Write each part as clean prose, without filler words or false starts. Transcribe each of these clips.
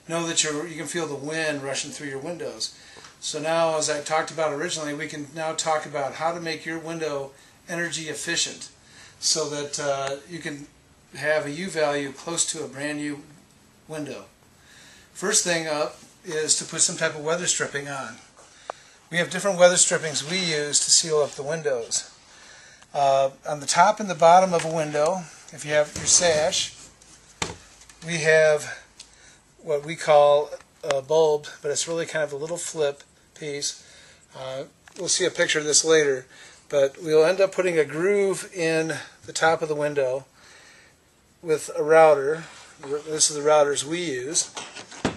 know that you can feel the wind rushing through your windows. So now, as I talked about originally, we can now talk about how to make your window energy efficient so that you can have a U value close to a brand new window. First thing up is to put some type of weather stripping on. We have different weather strippings we use to seal up the windows. On the top and the bottom of a window, if you have your sash, we have what we call a bulb, but it's really kind of a little flip piece. We'll see a picture of this later, but we'll end up putting a groove in the top of the window with a router. This is the routers we use,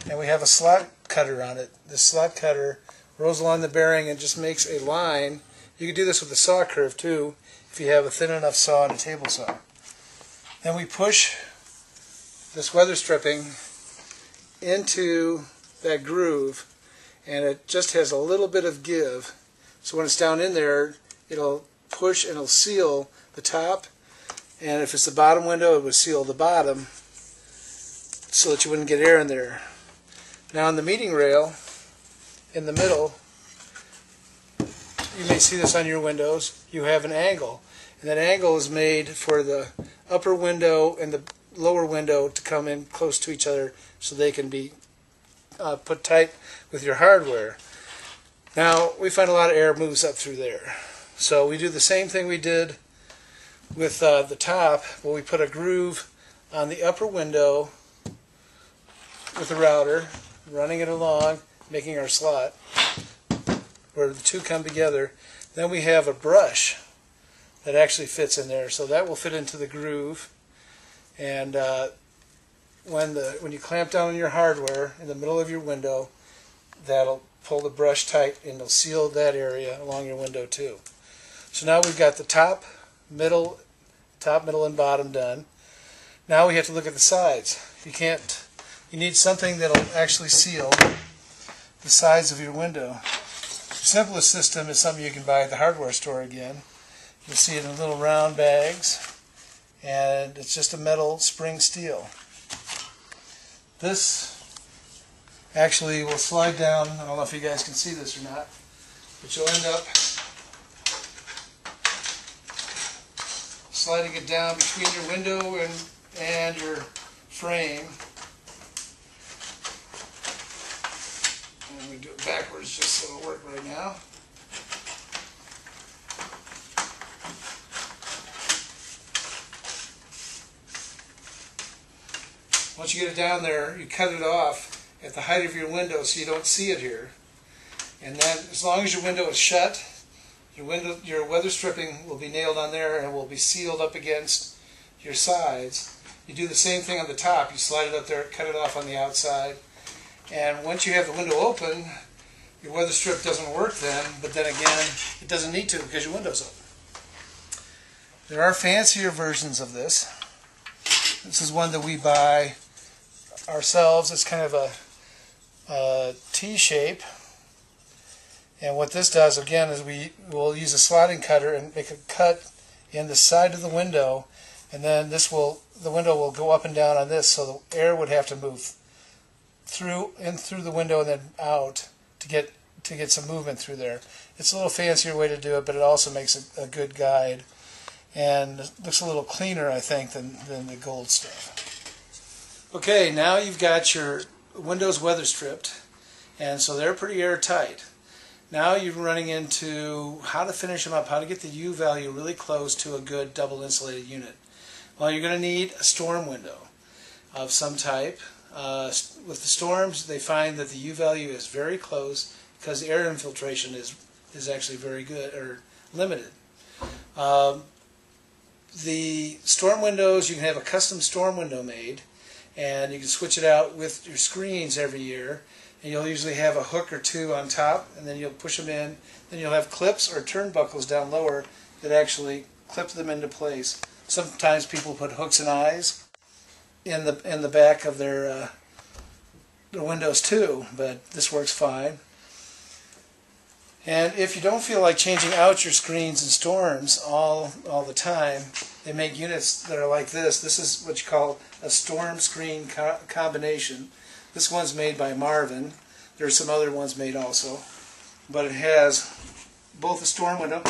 and we have a slot cutter on it. This slot cutter rolls along the bearing and just makes a line. You can do this with a saw curve too, if you have a thin enough saw and a table saw. Then we push this weather stripping into that groove, and it just has a little bit of give. So when it's down in there, it'll push and it'll seal the top, and if it's the bottom window, it would seal the bottom so that you wouldn't get air in there. Now on the meeting rail, in the middle, you may see this on your windows, you have an angle. And that angle is made for the upper window and the lower window to come in close to each other so they can be put tight with your hardware. Now, we find a lot of air moves up through there. So we do the same thing we did with the top, where we put a groove on the upper window with the router, running it along, making our slot where the two come together. Then we have a brush that actually fits in there, so that will fit into the groove. And when you clamp down on your hardware in the middle of your window, that'll pull the brush tight and it'll seal that area along your window too. So now we've got the top, middle, and bottom done. Now we have to look at the sides. You need something that'll actually seal the sides of your window. The simplest system is something you can buy at the hardware store again. You'll see it in little round bags, and it's just a metal spring steel. This actually will slide down. I don't know if you guys can see this or not, but you'll end up sliding it down between your window and your frame. And we do it backwards just so it'll work right now. Once you get it down there, you cut it off at the height of your window so you don't see it here. And then, as long as your window is shut, your weather stripping will be nailed on there and will be sealed up against your sides. You do the same thing on the top. You slide it up there, cut it off on the outside. And once you have the window open, your weather strip doesn't work then, but then again, it doesn't need to because your window's open. There are fancier versions of this. This is one that we buy ourselves. It's kind of a T shape, and what this does again is we will use a slotting cutter and make a cut in the side of the window, and then the window will go up and down on this, so the air would have to move through the window and then out to get some movement through there. It's a little fancier way to do it, but it also makes a good guide, and it looks a little cleaner, I think, than the gold stuff. Okay, now you've got your windows weather stripped, and so they're pretty airtight. Now you're running into how to finish them up, how to get the U value really close to a good double insulated unit. Well, you're going to need a storm window of some type. With the storms, they find that the U value is very close because the air infiltration is actually very good, or limited. The storm windows, you can have a custom storm window made, and you can switch it out with your screens every year, and you'll usually have a hook or two on top, and then you'll push them in. Then you'll have clips or turnbuckles down lower that actually clip them into place. Sometimes people put hooks and eyes in the back of their windows too, but this works fine. And if you don't feel like changing out your screens in storms all the time, they make units that are like this. This is what you call a storm screen combination. This one's made by Marvin. There's some other ones made also. But it has both a storm window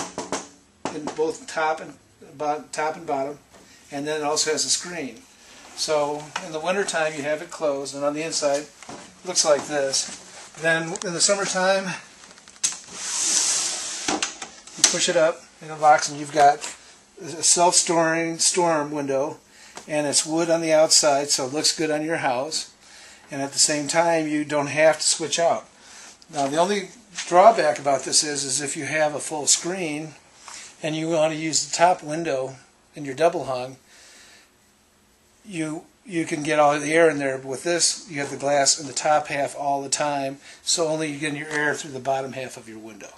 in both top and bottom, and then it also has a screen. So in the wintertime you have it closed, and on the inside it looks like this. Then in the summertime you push it up in a box and you've got a self-storing storm window, and it's wood on the outside, so it looks good on your house, and at the same time you don't have to switch out. Now the only drawback about this is if you have a full screen and you want to use the top window in your double hung, you can get all the air in there, but with this you have the glass in the top half all the time, so only you get your air through the bottom half of your window.